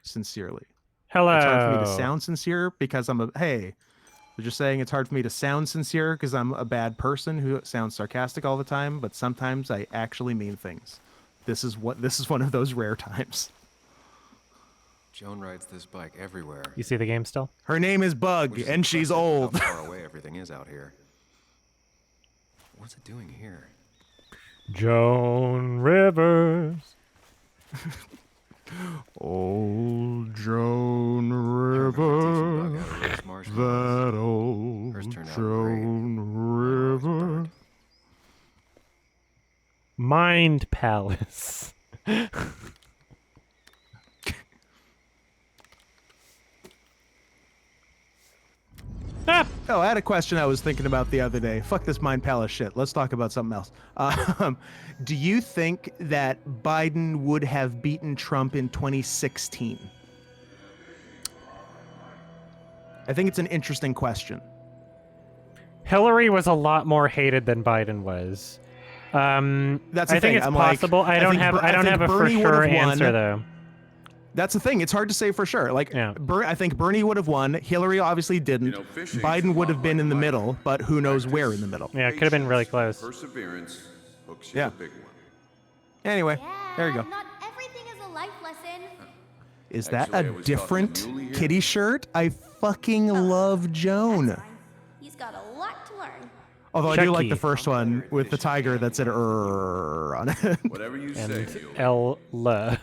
sincerely. Hello. It's hard for me to sound sincere because hey, we're just saying it's hard for me to sound sincere because I'm a bad person who sounds sarcastic all the time, but sometimes I actually mean things. This is one of those rare times. Joan rides this bike everywhere. You see the game still? Her name is Bug, and she's old. How far away everything is out here. What's it doing here? Joan Rivers. Old Joan River. That old Joan River. Mind Palace. Oh, I had a question I was thinking about the other day. Fuck this Mind Palace shit. Let's talk about something else. Do you think that Biden would have beaten Trump in 2016? I think it's an interesting question. Hillary was a lot more hated than Biden was. That's the I think thing. it's I'm possible. Like, I don't have a for sure answer though. That's the thing. It's hard to say for sure. Like, yeah. I think Bernie would have won. Hillary obviously didn't. Biden would have been in the middle, but who knows where in the middle. Yeah, it could have been really close. Perseverance hooks you a big one. Anyway, there you go. Not everything is a life lesson. Is that a different kitty shirt? I fucking love Joan. He's got a lot to learn. Although I do like the first one with the tiger that said on it. Whatever you say, Ella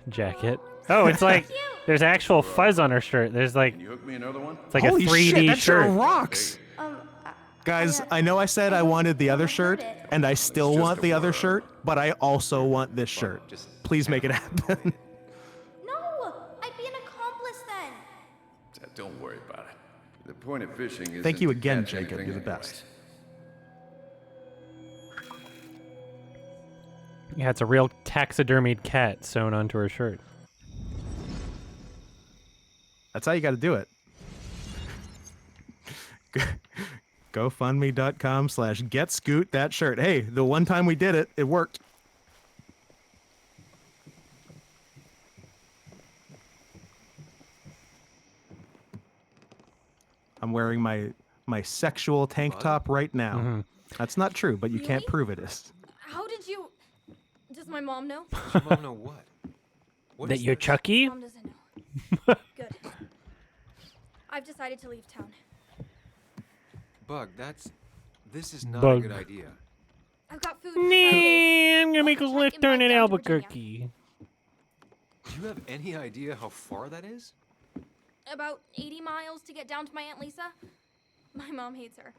jacket. Oh, it's like there's actual fuzz on her shirt. There's like you hook me another one? It's like Holy a 3D shit, that shirt. rocks. Guys, I know I said I wanted the other shirt, and I still want the other shirt, but I also want this shirt. Please make it happen. No, I'd be an accomplice then. Don't worry about it. The point of fishing is. Thank you again, Jacob. You're the best. Yeah, it's a real taxidermied cat sewn onto her shirt. That's how you got to do it. GoFundMe.com/GetScoot that shirt. Hey, the one time we did it, it worked. I'm wearing my sexual tank top right now. Mm-hmm. That's not true, but you can't prove it is. How did you... Does my mom know? Does your mom know what? That you're Chucky? Mom doesn't know. Good. I've decided to leave town. Bug, this is not Bug. a good idea. I've got food. Nah, I'm gonna make a left turn in Albuquerque. Do you have any idea how far that is? About 80 miles to get down to my Aunt Lisa. My mom hates her.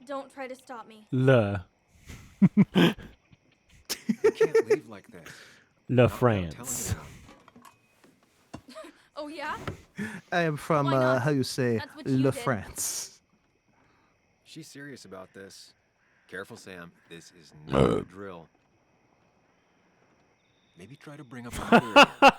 Don't try to stop me. Le. You can't leave like that. Le France. Oh, yeah? I am from, how you say, That's what you Le did. France. She's serious about this. Careful, Sam. This is not a drill. Maybe try to bring up a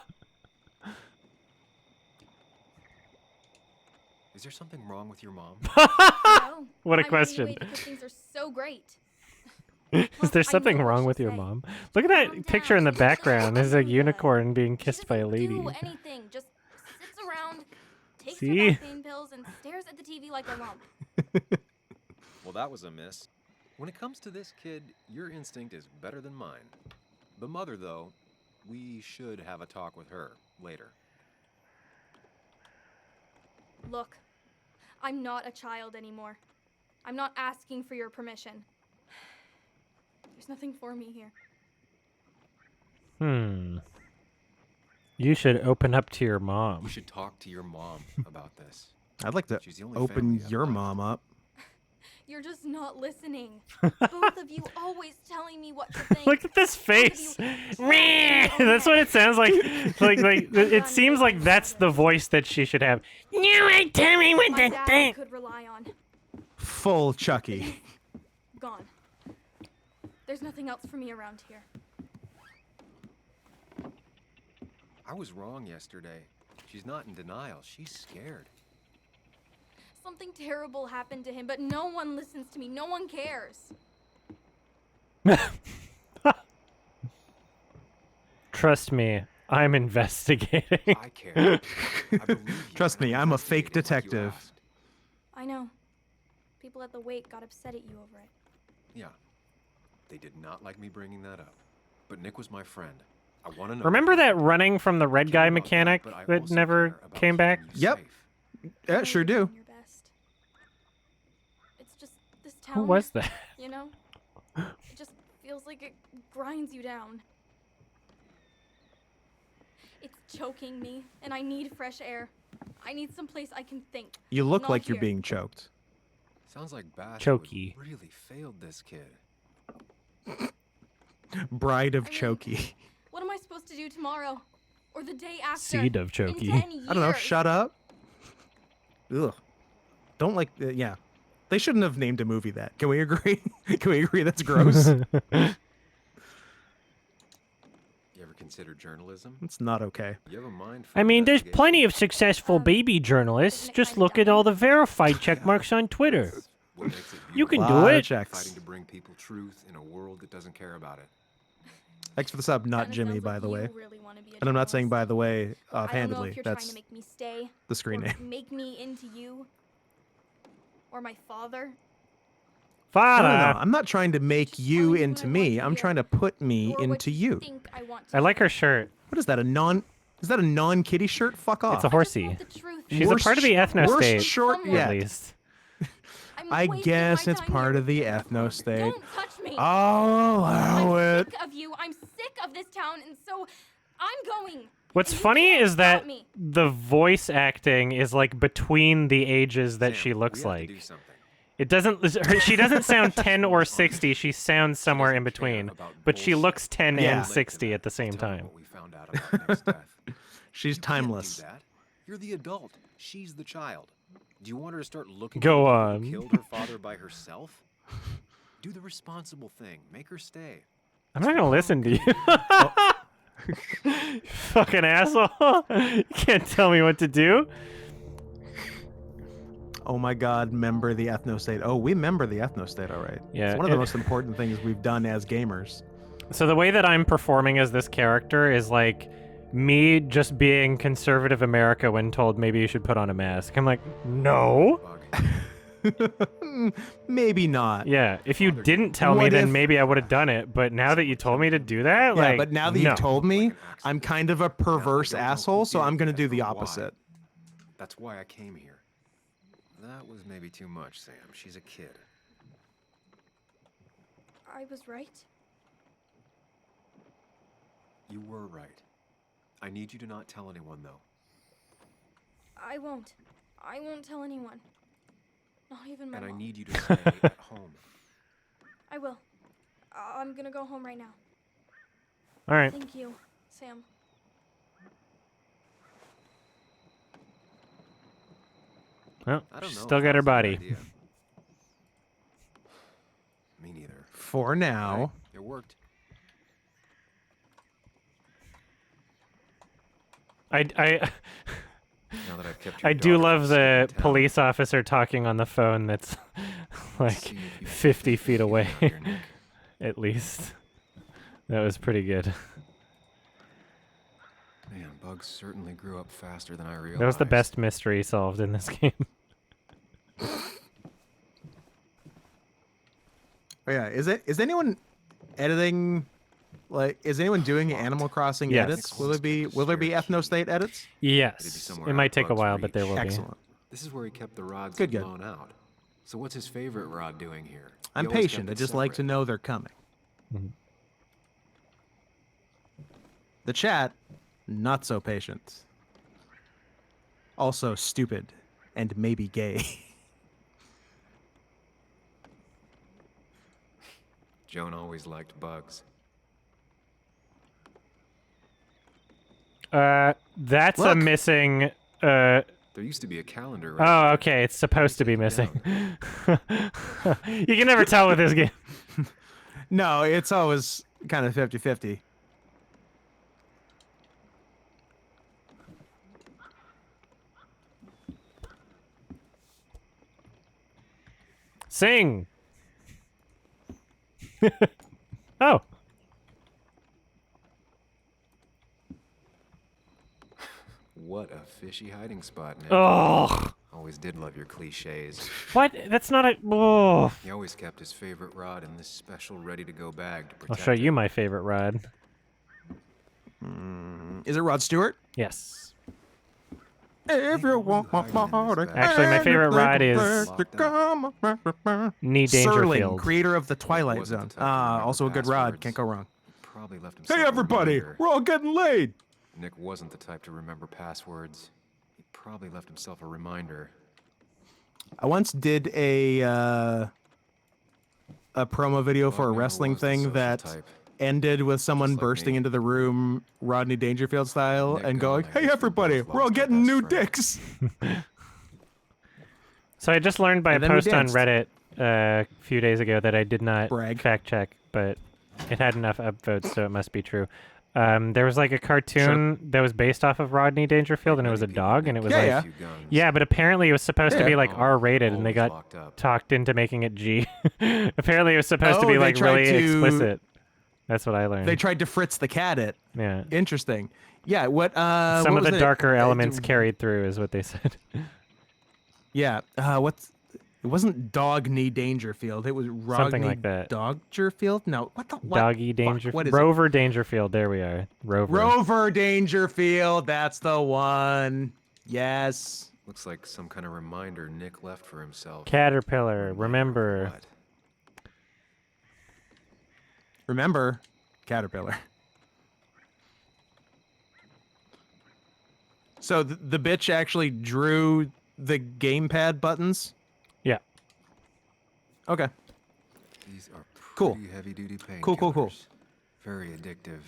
Is there something wrong with your mom? No. What a I'm question. anyway because things are so great. Is there something wrong with your mom? Look at that picture in the background. There's a unicorn being kissed by a lady. Do anything. Just sits around, takes See? her vaccine pills, and stares at the TV like a lump. Well, that was a miss. When it comes to this kid, your instinct is better than mine. The mother, though, we should have a talk with her later. Look, I'm not a child anymore. I'm not asking for your permission. There's nothing for me here. You should open up to your mom. We should talk to your mom about this. I'd like to She's the only open family I've your left. mom up. You're just not listening. Both of you always telling me what to think. Look at this face. That's what it sounds like. Like it seems like that's the voice that she should have. You tell me what My to dad think. could rely on. Full Chucky. Gone. There's nothing else for me around here. I was wrong yesterday. She's not in denial. She's scared. Something terrible happened to him, but no one listens to me. No one cares. Trust me, I'm investigating. I care. I believe you, Trust and me, I'm I'm a fake investigating like you detective. asked. I know. People at the wake got upset at you over it. Yeah. They did not like me bringing that up. But Nick was my friend. I want to know. Remember what that happened. running from the I red care guy about mechanic but I that also never care about came back? keeping you Yep. safe. Yeah, I know sure you're do. doing your best. It's just this town. Who was that? You know? It just feels like it grinds you down. It's choking me, and I need fresh air. I need someplace I can think. You look Not like you're here. being choked. Sounds like Basswood Chokey. really failed this kid. Bride of I mean, Chokey. What am I supposed to do tomorrow? Or the day after? Seed of In Chokey. 10 years? I don't know. Shut up. Ugh. Don't like. Yeah. They shouldn't have named a movie that. Can we agree? Can we agree that's gross? You ever consider journalism? It's not okay. You have a mind for I mean, there's investigation? plenty of successful baby journalists. Nick Just kinda look at died. all the verified check marks on Twitter. That's what makes it You can beautiful. do Lot of it. checks. Fighting to bring people truth in a world that doesn't care about it. Thanks for the sub, not Kinda Jimmy, sounds by like the way. you really wanna be a And I'm not saying by journalist. the way I don't know offhandedly. if you're trying That's to make me stay. the screen or name. make me into you. Or my father. No, Father. I'm not trying to make Just you telling you into what I me. want to I'm hear. trying to put me Or what into you. think I want to I like hear. her shirt. What is that? Is that a non-kitty shirt? Fuck off. It's a I just horsey. want the truth. She's Worst a part of the sh- ethno worst state, short Someone. yet. at least. I'm I wasting guess my it's time part here. of the ethno state. Don't touch me. I'll allow I'm it. sick of you. I'm sick of this town, and so I'm going. What's And you funny can't is that stop me. the voice acting is like between the ages that Sam, she looks we have to like. do something. It doesn't. She doesn't sound 10 or 60. She sounds somewhere doesn't in care between, about but she bullshit. looks 10 Yeah. and 60 at the same Tell her time. what we found out about Nick's death. She's You can't timeless. do that. You're the adult. She's the child. Do you want her to start looking Go for the on. people who killed her father by herself? Do the responsible thing. Make her stay. I'm not gonna listen to you. Fucking asshole! You can't tell me what to do. Oh my god, member the ethno state. Oh, we member the ethno state, all right. Yeah, It's one of the it- most important things we've done as gamers. So the way that I'm performing as this character is like me just being conservative America when told maybe you should put on a mask. I'm like, no. Bug. Maybe not. Yeah, if you didn't tell me, What then if- maybe I would have done it. But now that you told me to do that, Yeah, like, but now that no. you told me, Like an accident. I'm kind of a perverse don't know who asshole, so did I'm it gonna yet do the or why. opposite. That's why I came here. That was maybe too much, Sam. She's a kid. I was right. You were right. I need you to not tell anyone, though. I won't. I won't tell anyone. Not even my And I mom. need you to stay at home. I will. I'm gonna go home right now. All right. Thank you, Sam. Well, I don't know. still if got that her was a good body. idea. Me neither. For now. Hey, it worked. I Now that I've kept your I do daughter love from the skipping town, police officer talking on the phone that's like see if you 50 feet feel away, out here, Nick. at least. That was pretty good. Man, Bugs certainly grew up faster than I realized. That was the best mystery solved in this game. Oh, yeah, is anyone editing? Like, is anyone doing Animal Crossing Yes. edits? Will there be ethno state edits? Yes. somewhere It out might of take a Bugs' while, but there reach. will be. Excellent. This is where he kept the rods Good. blown out. So what's his favorite rod doing here? I'm He always patient. kept I it just like to separate. know they're coming. Mhm. The chat, not so patient. Also stupid and maybe gay. Joan always liked Bugs. That's a Look. missing. There used to be a calendar. Right Oh, there. okay. It's supposed to be missing. You can never tell with this game. No, it's always kind of 50-50. Sing. Oh. What a fishy hiding spot, Nick. Oh, Always did love your cliches. what? That's not a. Oh. He always kept his favorite rod in this special ready-to-go bag to I'll protect show you it. my favorite rod. Is it Rod Stewart? Yes. If you want my body, Actually, my favorite ride is Knee Serling, Dangerfield. creator of the Twilight wasn't Zone. the type to remember Also a good rod. passwords. Can't go wrong. Probably left himself Hey a everybody, reminder. we're all getting laid. Nick wasn't the type to remember passwords. He probably left himself a reminder. I once did a promo video for a Buck never wrestling was the thing social that type. ended with someone Just like bursting me. into the room, Rodney Dangerfield style, Nick and Gunn, going, I "Hey guess we everybody, both we're all lost our getting best new friend." dicks." So I just learned by a And then we post on danced. Reddit a few days ago that I did not Brag. fact check, but it had enough upvotes, so it must be true. There was like a cartoon that was based off of Rodney Dangerfield, and it was a Many people, dog, and Nick it was Yeah, like, yeah. few guns. yeah, but apparently it was supposed to Yeah. be like Oh, R-rated, and they always got locked up. talked into making it G. Apparently it was supposed to Oh, be they like tried really to- explicit. That's what I learned. They tried to Fritz the cat it. yeah. Interesting. Yeah. What? Some what of the was it? darker elements carried through, is what they said. Yeah. What's? It wasn't Dog Knee Dangerfield. It was Rodney Something like that. Doggerfield. No. What the? What? Doggy Fuck, Dangerfield. what is it? Rover Dangerfield. There we are. Rover. Rover Dangerfield. That's the one. Yes. Looks like some kind of reminder Nick left for himself. Caterpillar. Reminder of Remember. what? Remember, Caterpillar. So the bitch actually drew the gamepad buttons. Yeah. Okay. These are Cool. pretty heavy-duty painkillers. Cool. Very addictive.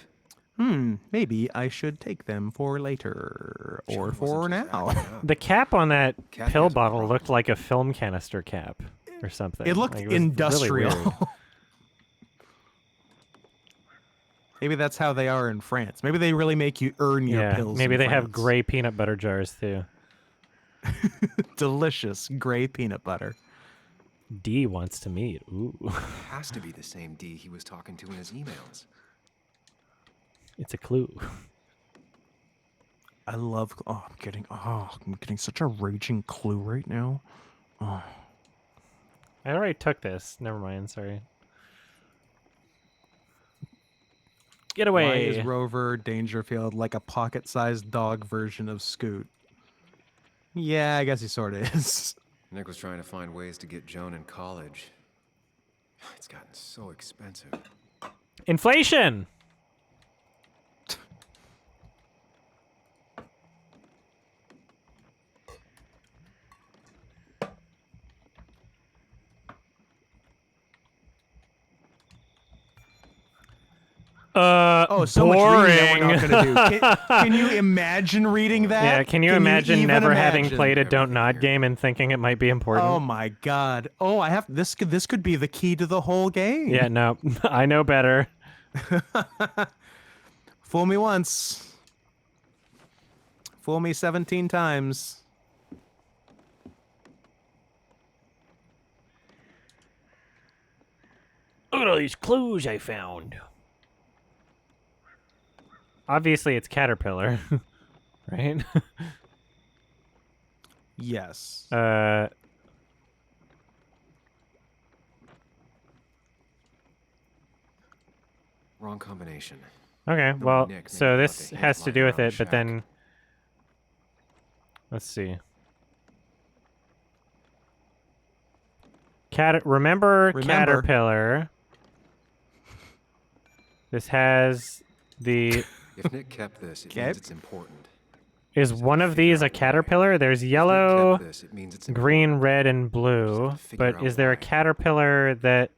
Maybe I should take them for later or John for wasn't just now. acting up. The cap on that Cat pill has a bottle problem. looked like a film canister cap or something. It looked Like, was really industrial. weird. Maybe that's how they are in France. Maybe they really make you earn your Yeah. pills. Maybe in they have France. gray peanut butter jars too. delicious gray peanut butter. D wants to meet. Ooh. Has to be the same D he was talking to in his emails. It's a clue. I love. I'm getting such a raging clue right now. I already took this. Never mind. Sorry. Get away. Why is Rover Dangerfield like a pocket-sized dog version of Scoot? Yeah, I guess he sort of is. Nick was trying to find ways to get Joan in college. It's gotten so expensive. Inflation. Oh, so boring. much reading that we're not gonna do. Can you imagine reading that? Yeah, can you imagine even never having imagine? played a Don't Everything Nod here. game and thinking it might be important? Oh my god. Oh, I have this. This could be the key to the whole game. Yeah, no, I know better. Fool me once. Fool me 17 times. Look at all these clues I found. Obviously, it's Caterpillar, right? Yes. Wrong combination. Okay, No well, Nick so thinking this about the has hint to do lying with around it, the but shack. then let's see. Remember Caterpillar. This has the If Nick kept this, it Okay. means it's important. is one of these a caterpillar? There's If Nick yellow, kept this, it means it's green, important. red, and blue. gotta figure But out is there a why. caterpillar that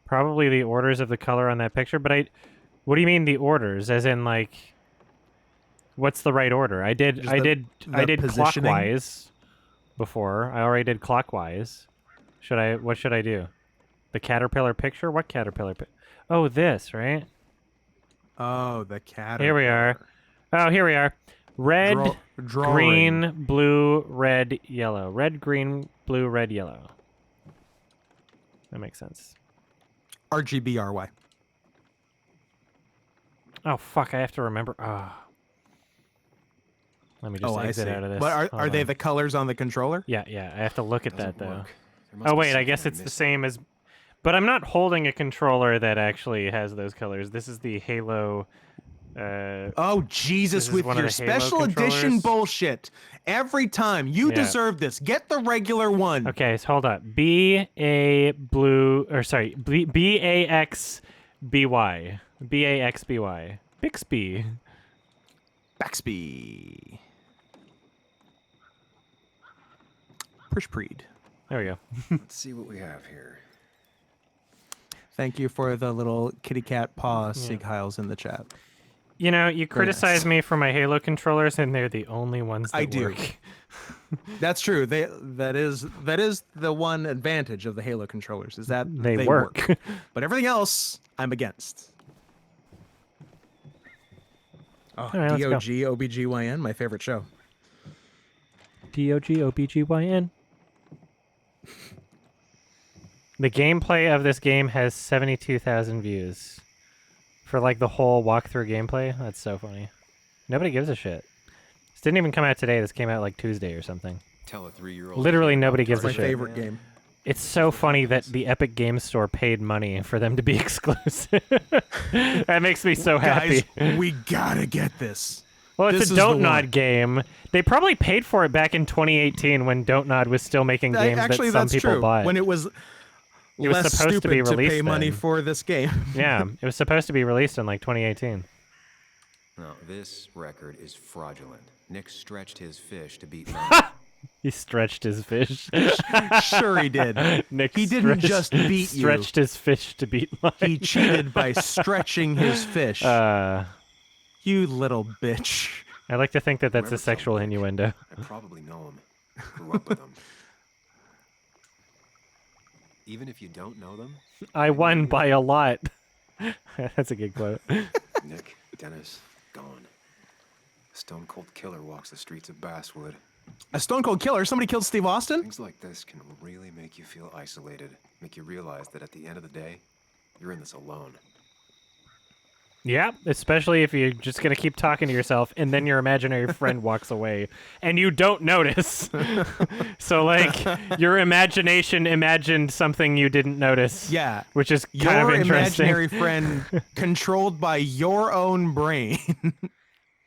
probably the orders of the color on that picture? But what do you mean the orders? As in like, what's the right order? I did Just the positioning? clockwise before. I already did clockwise. What should I do? The caterpillar picture? What caterpillar? Oh, this, right? Oh, the cat. Here we are. Oh, here we are. Red, green, blue, red, yellow. Red, green, blue, red, yellow. That makes sense. RGBRY. Oh fuck! I have to remember. Let me just Oh, I exit see. out of this. But are Hold they on. the colors on the controller? Yeah, yeah. I have to look at that Doesn't though. work. There must Oh be wait, I something guess I'm it's the missing. same as. But I'm not holding a controller that actually has those colors. This is the Halo. Oh, This Jesus, is with one of your the Halo special edition controllers. bullshit. Every time. You Yeah. deserve this. Get the regular one. Okay, so hold up. BAXBY. BAXBY. Bixby. Baxby. Prishpreed. There we go. Let's see what we have here. Thank you for the little kitty cat paw Sig Heils in the chat. You know, you Very criticize nice. me for my Halo controllers, and they're the only ones that I do. work. That's true. That is the one advantage of the Halo controllers is that They they work. But everything else, I'm against. Oh, All right, let's go. DOG OBGYN, my favorite show. DOGOBGYN. The gameplay of this game has 72,000 views. For like the whole walkthrough gameplay. That's so funny. Nobody gives a shit. This didn't even come out today. This came out like Tuesday or something. Tell a 3-year-old. Literally nobody gives a My shit. favorite game. It's so funny that the Epic Games Store paid money for them to be exclusive. That makes me so happy. Guys, we gotta get this. Well, it's this a is the Don't one. Nod game. They probably paid for it back in 2018 when Don't Nod was still making games Actually, that some that's people true. bought. When it was It was less supposed to be stupid to pay released money then. for this game. Yeah, it was supposed to be released in like 2018. No, this record is fraudulent. Nick stretched his fish to beat mine. He stretched his fish. Sure he did. Nick He didn't just beat you. Stretched his fish to beat mine. He cheated by stretching his fish. You little bitch. I like to think that that's Whoever a sexual told Nick, innuendo. I probably know him. Grew up with him. Even if you don't know them, I won by a lot. That's a good quote. Nick, Dennis, gone. A stone cold killer walks the streets of Basswood. A stone cold killer? Somebody killed Steve Austin? Things like this can really make you feel isolated, make you realize that at the end of the day, you're in this alone. Yeah, especially if you're just going to keep talking to yourself and then your imaginary friend walks away and you don't notice. So, like, your imagination imagined something you didn't notice. Yeah. Which is kind Your of interesting. imaginary friend controlled by your own brain.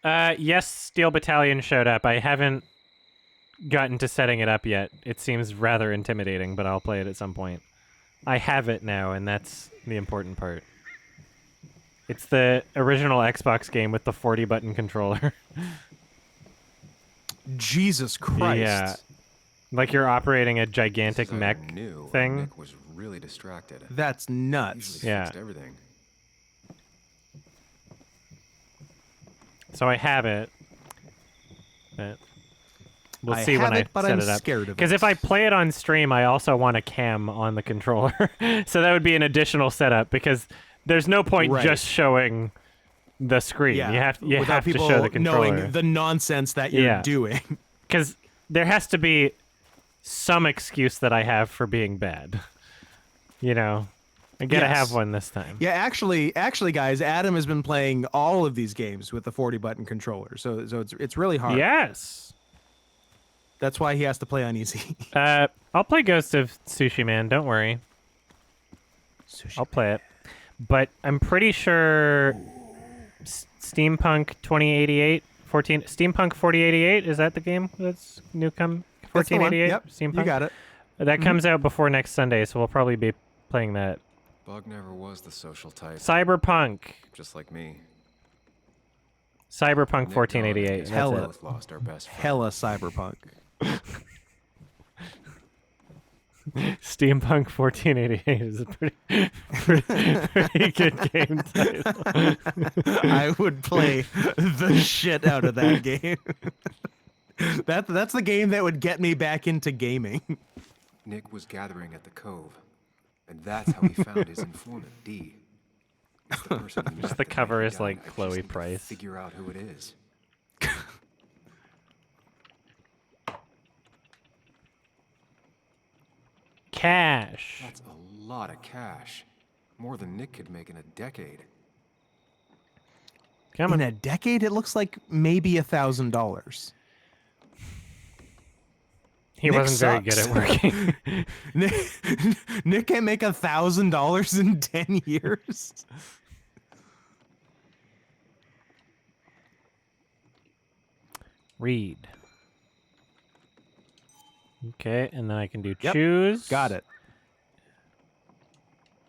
Yes, Steel Battalion showed up. I haven't gotten to setting it up yet. It seems rather intimidating, but I'll play it at some point. I have it now, and that's the important part. It's the original Xbox game with the 40-button controller. Jesus Christ. Yeah. Like you're operating a gigantic This is mech new. thing. Nick was really distracted. That's nuts. Usually Yeah. fixed everything. So I have it. But we'll I see have when it, I but set I'm it up. scared of Because it. if I play it on stream, I also want a cam on the controller. So that would be an additional setup because there's no point Right. just showing the screen. Yeah. You have Without to people show the controller. knowing the nonsense that you're Yeah. doing. Because there has to be some excuse that I have for being bad. You know, I gotta Yes. have one this time. Yeah, actually, guys, Adam has been playing all of these games with the 40-button controller, so it's really hard. Yes. That's why he has to play on easy. I'll play Ghost of Tsushima. Don't worry. I'll play it. But I'm pretty sure Steampunk 2088, Steampunk 4088, is that the game that's new come? That's the one. 1488? Yep, Steampunk? you got it. That comes out before next Sunday, so we'll probably be playing that. Bug never was the social type, Cyberpunk. just like me. Cyberpunk Nick 1488. Dawn and That's I Hella. it. both lost our best friend. Hella cyberpunk. Steampunk 1488 is a pretty good game title. I would play the shit out of that game. That's the game that would get me back into gaming. Nick was gathering at the cove, and that's how he found his informant, D. It's the person he met Just at the cover very is like beginning. I Chloe just need to Price. Figure out who it is. Cash. That's a lot of cash. More than Nick could make in a decade. Come In on. a decade, it looks like maybe $1,000. He Nick wasn't very good at sucks. working. Nick can't make $1,000 in 10 years. Read. Okay, and then I can do Yep, choose. Got it.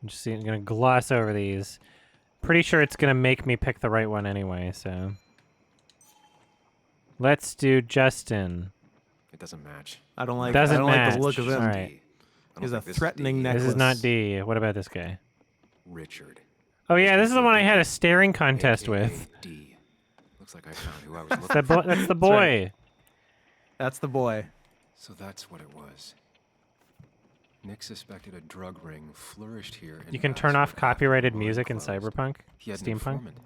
I'm just I'm gonna gloss over these. Pretty sure it's gonna make me pick the right one anyway, so. Let's do Justin. It doesn't match. I don't like. Doesn't I don't like match. the look of him. All right. D. I don't He's a think this is threatening D. necklace. This is not D. What about this guy? Richard. Oh yeah, this is the one I had a staring contest AKA with. D. Looks like I found who I was looking That's the, for. that's the That's boy. right. That's the boy. So that's what it was. Nick suspected a drug ring flourished here. You can turn off copyrighted music in Cyberpunk, He had an Steampunk. informant.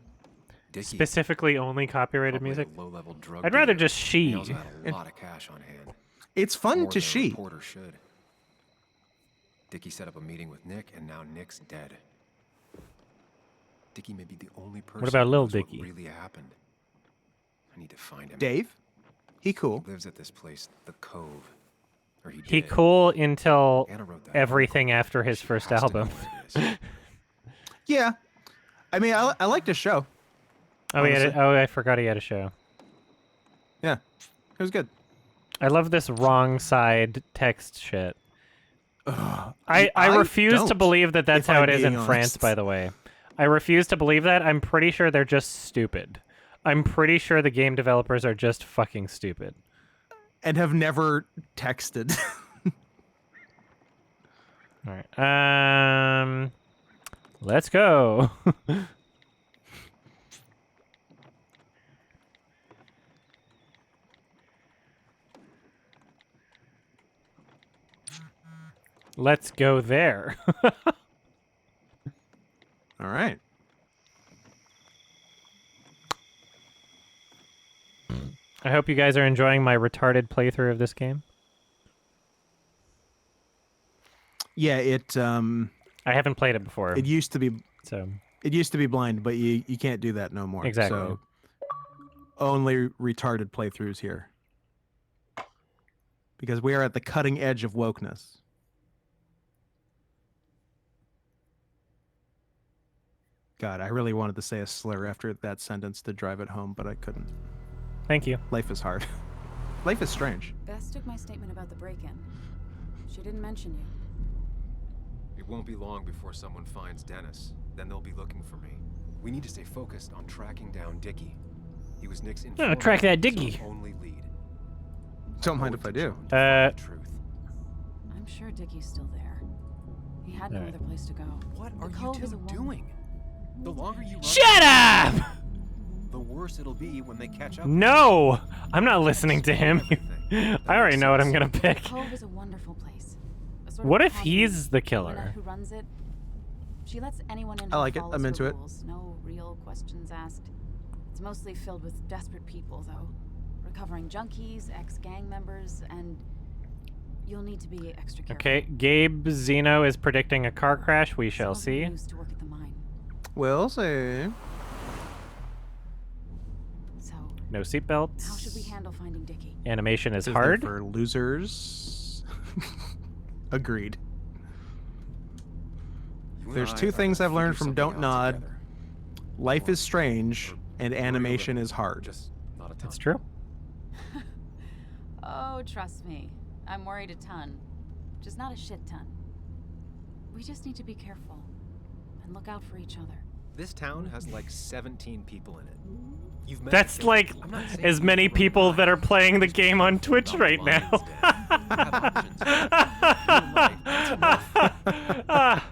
Dickie, Specifically only copyrighted probably a music. low-level drug I'd rather dealer. just He she. also had a lot of cash on hand. It's fun More to than a she. reporter should. Dickie set up a meeting with Nick, and now Nick's dead. Dickie may be the only person about who Lil knows Dickie? what really happened. I need to find him. Dave, he cool. He lives at this place, the Cove. Or He did. cool until Anna wrote that everything article. after his She first has to know album. where it is. Yeah, I mean, I liked his show. Oh, Honestly. I forgot he had a show. Yeah, it was good. I love this wrong side text shit. I I refuse to don't, believe that that's if how I'm it is in being France, honest. by the way. I refuse to believe that. I'm pretty sure they're just stupid. I'm pretty sure the game developers are just fucking stupid. And have never texted. All right. Let's go. Let's go there. All right. I hope you guys are enjoying my retarded playthrough of this game. Yeah, it I haven't played it before, it used to be so blind, but you can't do that no more. Exactly. So only retarded playthroughs here. Because we are at the cutting edge of wokeness. God, I really wanted to say a slur after that sentence to drive it home, but I couldn't. thank you. Life is hard. Life is strange. Bess took my statement about the break-in. She didn't mention you. It won't be long before someone finds Dennis. Then they'll be looking for me. We need to stay focused on tracking down Dickie. He was Nick's informant. track that so Dickie. only lead. Don't Know mind what if I to do. do to find the truth. I'm sure Dickie's still there. He had no Alright. other place to go. What The are you Cove is a two wonder. doing? The longer you run, Shut up! the worse it'll be when they catch up. No! I'm not listening to him. Everything. I already know what I'm gonna The pick. Cove is a wonderful place. A sort of What if colony. he's the Lynette, killer? who runs it, she lets anyone in I who like it. follows I'm her into it. rules. No real questions asked. It's mostly filled with desperate people, though. Recovering junkies, ex-gang members, and you'll need to be extra careful. Okay, Gabe Zeno is predicting a car crash. We Some shall of them see. used to work at the mine. We'll see. So, No seatbelts. how should we handle finding Dickie? Animation is This thing hard. for losers. Agreed. You and There's I two are things gonna I've learned figure from Don't something out Nod. together. Life is Or- strange, or and real animation living. is hard. Just not a ton. That's true. Oh, trust me. I'm worried a ton. Just not a shit ton. We just need to be careful and look out for each other. This town has like 17 people in it. You've met That's the like kids. I'm not saying as you many should run people blind. that are playing the Just game on keep Twitch your right lines now. down. You have options. Your life, it's enough. Ah,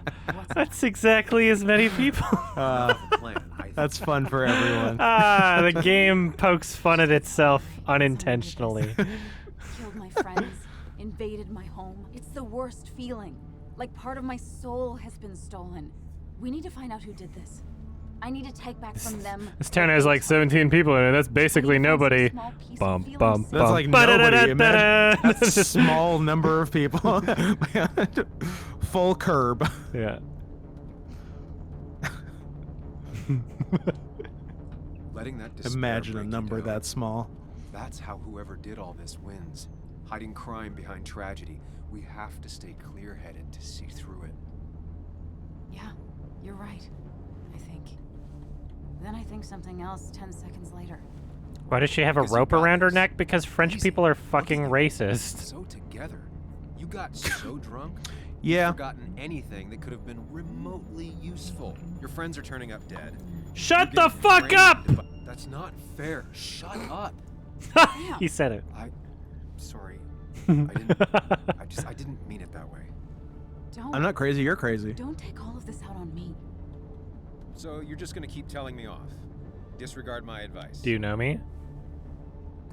that's exactly as many people. The plan, I think. That's fun for everyone. Ah, the game pokes fun at itself unintentionally. Killed my friends, invaded my home. It's the worst feeling. Like part of my soul has been stolen. We need to find out who did this. I need to take back from them. This town has like 17 people in it. That's basically nobody. Bum, bum, That's bum. like nobody. Ba-da-da-da-da-da. Imagine, that's a small number of people. Full curb. Yeah. Letting that despair Imagine a break you number down. that small. That's how whoever did all this wins. Hiding crime behind tragedy. We have to stay clear-headed to see through it. Yeah, you're right. I think. Then I think something else 10 seconds later. Why does she have a Because you rope got around her this. neck? Because French Easy. people are Look at fucking you. racist. So together. You got so drunk. Yeah. You've forgotten anything that could have been remotely useful. Your friends are turning up dead. Shut You're the getting fuck up! framed by- That's not fair. Shut up. He said it. Sorry. I didn't mean it that way. Don't. I'm not crazy, you're crazy. Don't take all of this out on me. So you're just gonna keep telling me off. Disregard my advice. Do you know me?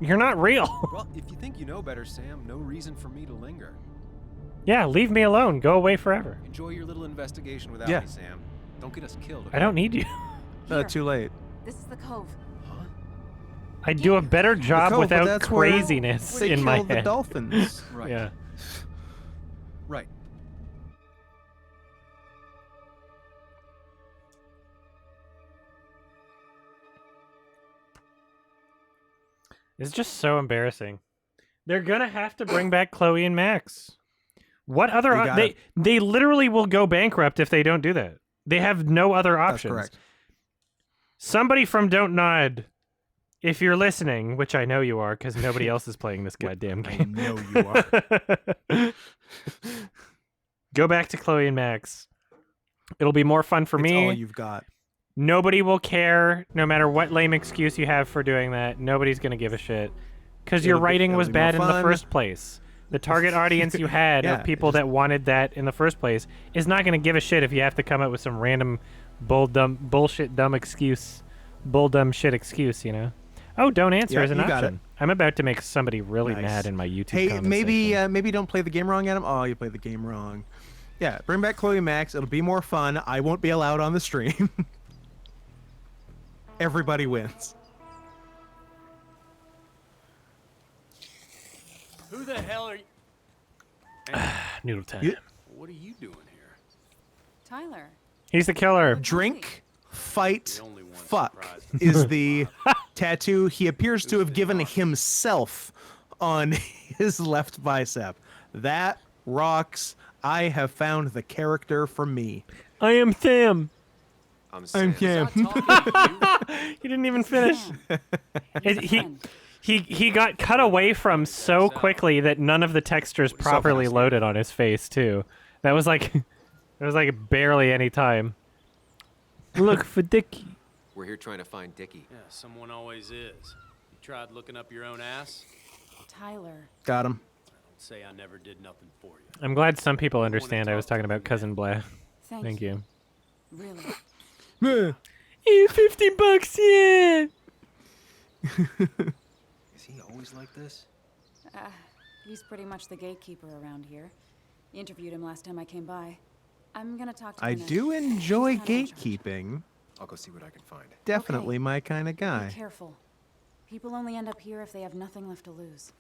You're not real. Well, if you think you know better, Sam, no reason for me to linger. Yeah, leave me alone. Go away forever. Enjoy your little investigation without Yeah. me, Sam. Don't get us killed. I don't need you. Here, Too late. This is the cove. Huh? I do a better job Cove, but without that's where craziness They in my kill the head. dolphins. Right. Yeah. Right. It's just so embarrassing. They're gonna have to bring back Chloe and Max. What other? They got They literally will go bankrupt if they don't do that. They have no other That's options. correct. Somebody from Don't Nod, if you're listening, which I know you are, because nobody else is playing this goddamn I game. know you are. Go back to Chloe and Max. It'll be more fun for It's me. all you've got. Nobody will care, no matter what lame excuse you have for doing that. Nobody's gonna give a shit, because your It'll be- writing it'll was be more bad in the fun. first place. The target audience you had Yeah, of people that wanted that in the first place is not gonna give a shit if you have to come up with some random bullshit dumb excuse, dumb shit excuse. You know? Oh, don't answer Yeah, is an you got option. it. I'm about to make somebody really Nice. mad in my YouTube. Hey, comment maybe section. maybe don't play the game wrong, Adam. Oh, you played the game wrong. Yeah, bring back Chloe and Max. It'll be more fun. I won't be allowed on the stream. Everybody wins. Who the hell are you? Noodle time. You- What are you doing here? Tyler. He's the killer. Drink, fight, The only one fuck surprised. is the tattoo he appears to have given himself on his left bicep. That rocks. I have found the character for me. I am Sam. I'm Sam. Cam. He didn't even finish. He's a friend. He got cut away from so quickly that none of the textures properly fast. loaded on his face too. That was like barely any time. Look for Dickie. We're here trying to find Dickie. Yeah, someone always is. You tried looking up your own ass? Tyler. Got him. Don't say I never did nothing for you. I'm glad some people understand I was talking about Cousin Blah. Thank you. Really. Yeah, $50, yeah. Is he always like this? He's pretty much the gatekeeper around here. Interviewed him last time I came by. I'm gonna talk to I him next. do enjoy He's kinda in charge. gatekeeping. I'll go see what I can find. Definitely Okay. my kind of Be guy. careful. People only end up here if they have nothing left to lose.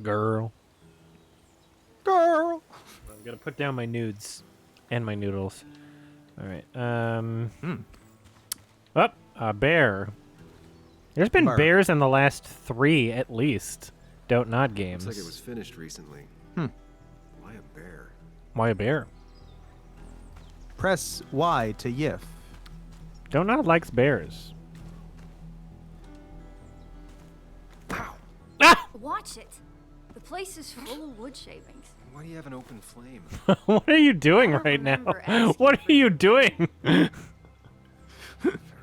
Girl. Girl. I'm gonna put down my nudes and my noodles. All right. Oh, a bear. There's been Bear. bears in the last 3 at least. Don't Nod games. Looks like it was finished recently. Why a bear? Why a bear? Press Y to yiff. Don't Nod likes bears. Watch it. The place is full of wood shavings. Why do you have an open flame? What are you doing I don't right now? remember asking What are you doing? Fair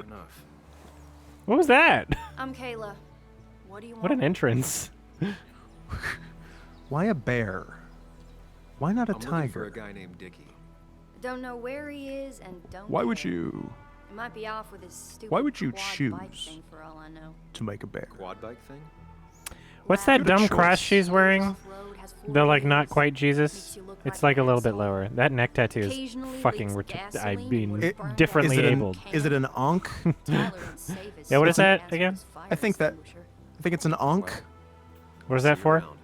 enough. What was that? I'm Kayla. What do you want? What an entrance. Why a bear? Why not a I'm looking for a tiger? guy named Dickie. Don't know where he is and don't Why would care. you He might be off with his stupid Why would you quad bike choose? thing for all I know. to make a bear? Quad bike thing? What's that Good dumb choice. cross she's wearing? Off-road, has 4 The like not wheels, quite makes Jesus. you look It's like like a an little bit asshole. lower. That neck tattoo is Occasionally fucking leaks I gasoline mean when it's burned differently Is it an- abled. Is it an onk? Tyler would save his Yeah, what is son that as again? his fire I think that- extinguisher. I think it's an onk. Well, What is see that you for? around.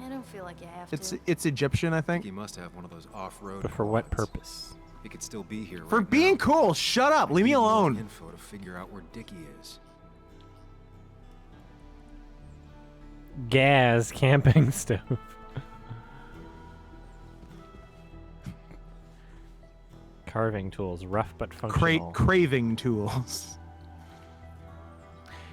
I don't feel like you have It's to. Egyptian, I think. He must have one of those off-road. But for what quads. purpose? He could still be here For right being now. cool, shut up. Leave me Need more alone. Info to figure out where Dickie is. Gas camping stove. Carving tools, rough but functional. Craving tools.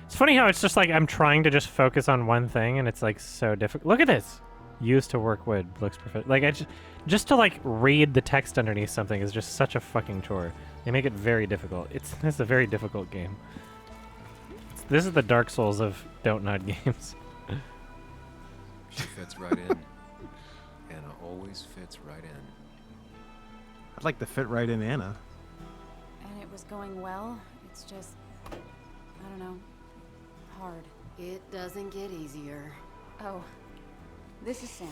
It's funny how it's just like I'm trying to just focus on one thing and it's like so difficult. Look at this. Used to work wood. Looks perfect. Like just to like read the text underneath something is just such a fucking chore. They make it very difficult. It's a very difficult game. This is the Dark Souls of Don't Nod games. She fits right in. Anna always fits right in. I'd like to fit right in Anna. And it was going well. It's just, I don't know, hard. It doesn't get easier. Oh, this is Sam.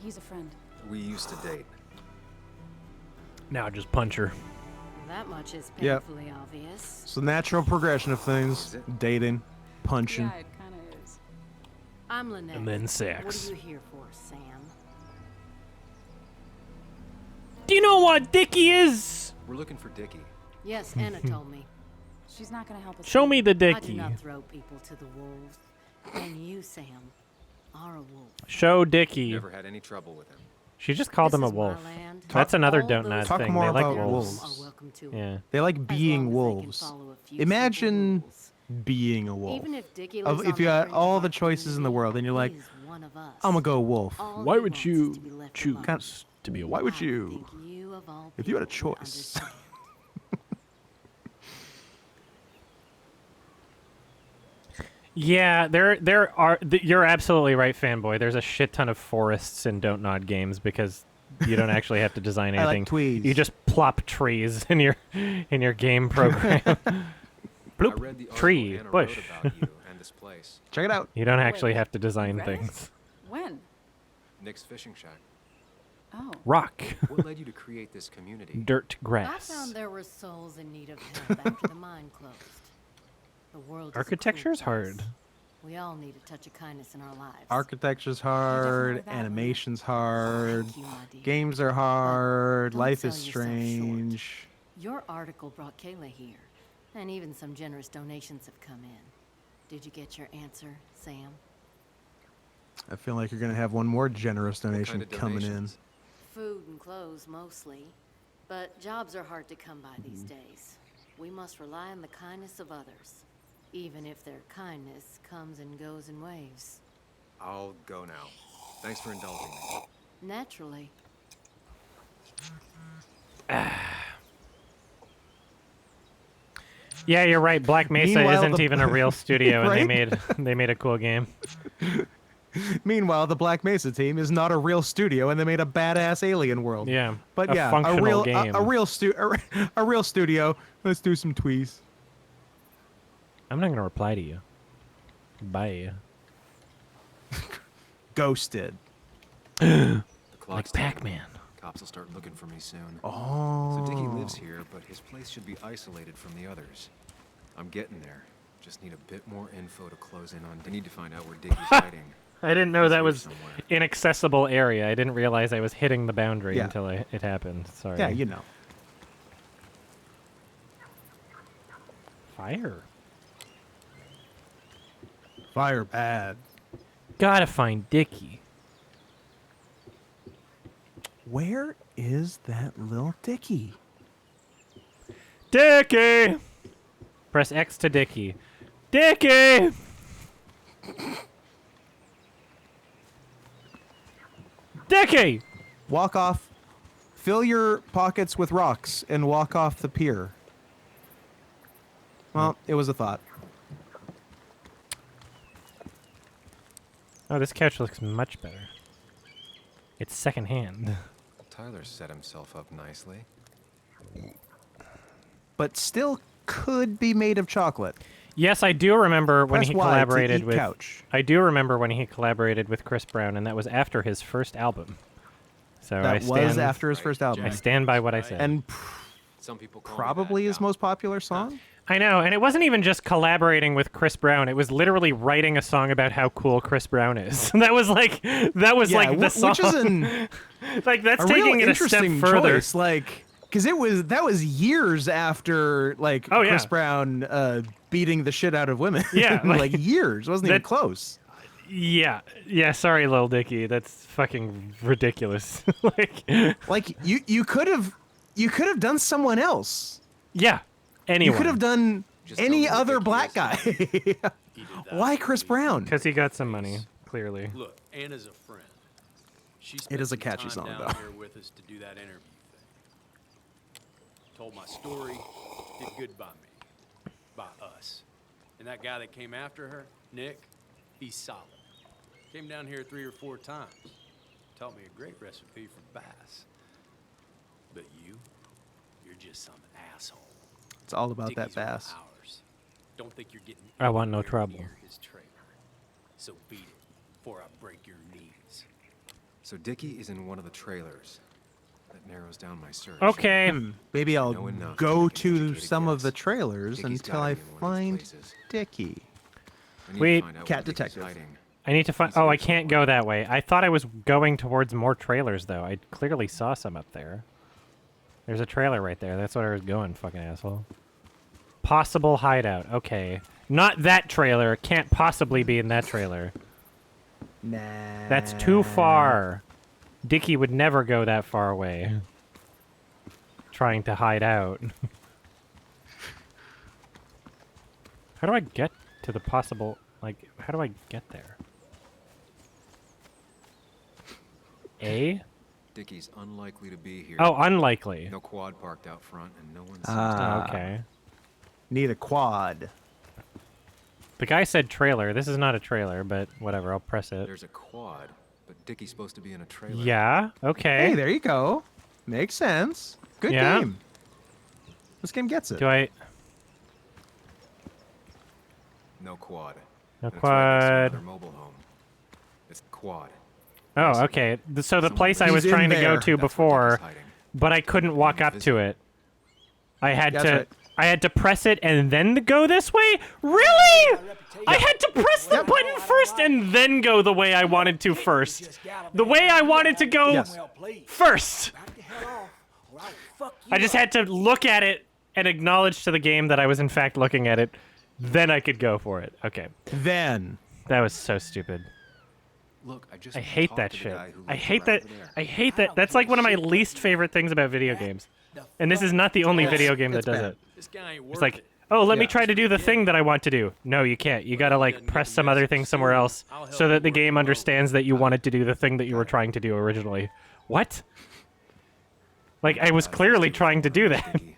He's a friend. We used to date. Now just punch her. That much is Yep. painfully obvious. It's the natural progression of things. Dating, punching. Yeah, it kind of is. I'm Lynette. And then What sex. are you here for, Sam? Do you know what Dickie is? We're looking for Dickie. Yes, Anna told me. She's not gonna help us. Show find me him. the I do Dickie. not throw people to the wolves. And you, Sam, are a wolf. Show Dickie. Never had any trouble with him. She just called This him a is my wolf. land. That's another All Don't those Nod Talk thing. more They like about wolves. wolves. Are welcome to it. Yeah. They like As being long as they can wolves. follow a few Imagine simple rules. being a wolf. Even if Dickie Of- lives if on you the had fringe all of the our choices in the community, world and you're like, he's one of us. I'm gonna go wolf. All Why he would wants you is to be left choose alone. to be a Why wolf? would you? think you of all If you had a people would choice. understand. Yeah, there are. You're absolutely right, fanboy. There's a shit ton of forests in Don't Nod games because you don't actually have to design I like anything. tweeds. You just plop trees in your game program. I Bloop. read the article Tree, Anna bush. wrote about you and this place. Check it out. You don't Wait, actually wait. have to design You read it? things. When? Nick's fishing shack. Oh. Rock, What led you to create this community? dirt, I grass. found there were souls in need of help after the mine closed. The world is a Architecture's cruel place. hard. We all need a touch of kindness in our lives. Architecture's definitely hard. that way. Animation's hard. Thank you, my dear. Games are hard. don't Life sell is yourself short. strange. Your article brought Kayla here, and even some generous donations have come in. Did you get your answer, Sam? I feel like you're gonna have one more generous What donation kind of coming in. donations? Food and clothes mostly, but jobs are hard to come by these days. We must rely on the kindness of others, even if their kindness comes and goes in waves. I'll go now. Thanks for indulging me. Naturally. Yeah, you're right. Black Mesa Meanwhile, isn't the- even a real studio, and Right? they made a cool game. Meanwhile, the Black Mesa team is not a real studio, and they made a badass alien world. Yeah, But a yeah, functional a real game. a real studio. Let's do some tweets. I'm not gonna reply to you. Bye. Ghosted. The clock's Like ticking. Pac-Man. Cops will start looking for me soon. Oh. So Dickie lives here, but his place should be isolated from the others. I'm getting there. Just need a bit more info to close in on. I need to find out where Dickie's hiding. I didn't know He's that here was somewhere. inaccessible area. I didn't realize I was hitting the boundary Yeah. until it happened. Sorry. Yeah, you know. Fire. Fire bad. Gotta find Dickie. Where is that little Dickie? Dickie! Press X to Dickie. Dickie! Dickie! Walk off. Fill your pockets with rocks and walk off the pier. Well, it was a thought. Oh, this couch looks much better. It's secondhand. Tyler set himself up nicely. But still could be made of chocolate. Yes, I do remember when Press he Y to collaborated eat with. couch. I do remember when he collaborated with Chris Brown, and that was after his first album. So I That was stand. after his first album. I stand by what I said. And Some people call probably me that his now. most popular song. I know, and it wasn't even just collaborating with Chris Brown. It was literally writing a song about how cool Chris Brown is. That was like the song. which is like that's a taking real it a step interesting further. choice. Like, Because that was years after like Oh, Chris yeah. Brown beating the shit out of women. Yeah, like years. It wasn't even that- close. Yeah. Sorry, Lil Dicky. That's fucking ridiculous. Like you could have done someone else. Yeah. Anyone. You could have done Just tell any me what other Vicky black is. guy. He did that Why for Chris me. Brown? Because he got some money, clearly. Look, Anna's a friend. She It is a spent some catchy time song, down though. here with us to do that interview thing. Told my story, did good by me, by us. And that guy that came after her, Nick, he's solid. Came down here 3 or 4 times. Taught me a great recipe for bass. But you're just some asshole. It's all about that Dickie's one of bass. ours. Don't think you're getting I want no anywhere trouble. near his trailer. So beat it before I break your knees. So Dickie is in one of the trailers. That narrows down my search. Okay. Maybe I'll know enough to go make an to educated some of guess. the trailers Dickie's until gotta I be in one of these find places. Dickie. I need to Wait, find out cat where Dickie's detective. hiding. I need to find. Oh, I can't go that way. I thought I was going towards more trailers, though. I clearly saw some up there. There's a trailer right there. That's what I was going, fucking asshole. Possible hideout. Okay. Not that trailer. Can't possibly be in that trailer. Nah. That's too far. Dickie would never go that far away. Trying to hide out. How do I get to the possible... Like, how do I get there? A? Dickie's unlikely to be here. Oh, unlikely. No quad parked out front, and no one seems Ah. Oh, okay. Need a quad. The guy said trailer. This is not a trailer, but whatever. I'll press it. There's a quad, but Dickie's supposed to be in a trailer. Yeah. Okay. Hey, there you go. Makes sense. Good Yeah. game. This game gets it. Do I... No quad. No And it's right next to quad. another mobile home. It's the quad. Oh, okay. So the place I was He's in trying to go there. to That's where before, Dickie's hiding. but I couldn't walk up to it. I had That's to... right. I had to press it and then go this way? Really? I had to press the button first and then go the way I wanted to first. The way I wanted to go Yes. first. I just had to look at it and acknowledge to the game that I was in fact looking at it. Then I could go for it. Okay. Then. That was so stupid. Look, I just I want to hate talk that to the shit. guy who I lives hate right that. over there. I hate that. That's like one of my least favorite things about video games. And this is not the only video game that it's does bad. it. This guy ain't worth It's like, it. oh, let me Yeah. try to do the thing that I want to do. No, you can't. You gotta like press some other thing somewhere else so that the game understands that you wanted to do the thing that you were trying to do originally. What? Like, I was clearly trying to do that. Dickie,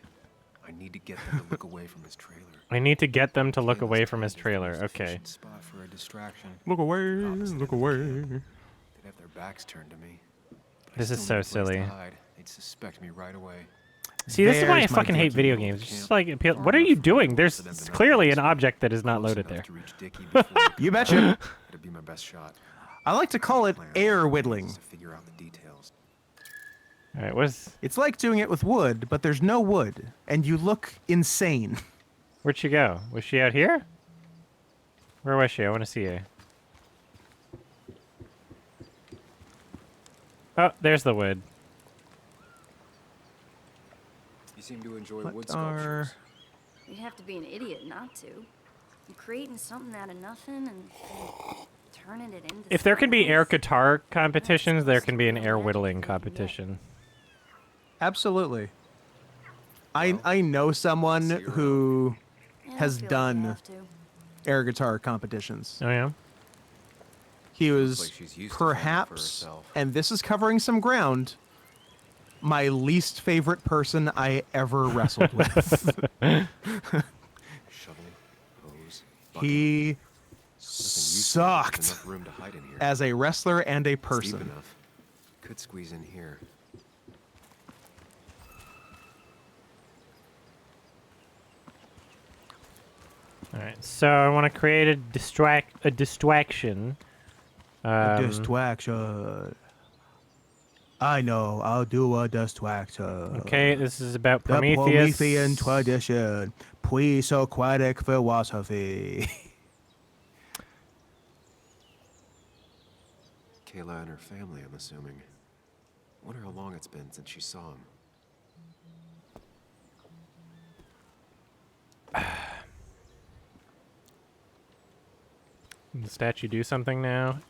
I need to get them to look away from his trailer. I need to get them to look Kayla's away from his kind of trailer. most Okay. efficient spot for a distraction. Look away. Cops Look never away. They'd have their backs turned to me. But I This is still need so a place to silly. hide. They'd suspect me right away. See, this is why I There's my fucking hate Dickie. video games. It's just like, what are you doing? There's clearly an object that is not Close loaded enough there. to reach Dickie before they come You back. betcha. That'd be my best shot. I like to call it Plan air all whittling. ways to figure out the details. All right, what's... It's like doing it with wood, but there's no wood, and you look insane. Where'd she go? Was she out here? Where was she? I want to see her. Oh, there's the wood. You seem to enjoy What wood are- sculptures. You'd have to be an idiot not to. You're creating something out of nothing and then turning it into If there can be something air else. guitar competitions, there can be an air whittling competition. Absolutely. I know someone who Yeah, I has feel like you done have to. air guitar competitions. Oh yeah. He was like she's used to fending for perhaps, herself. and this is covering some ground, my least favorite person I ever wrestled with. Shovel, hose, bucket. He Nothing useful. There's sucked enough room to hide in here. as a wrestler and a It's deep person. enough. Could squeeze in here. All right. So I want to create a distraction. Distraction. I know, I'll do a distraction. Okay, this is about The Prometheus. Promethean tradition, pre-Socratic philosophy. Kayla and her family, I'm assuming. Wonder how long it's been since she saw him. The statue do something now?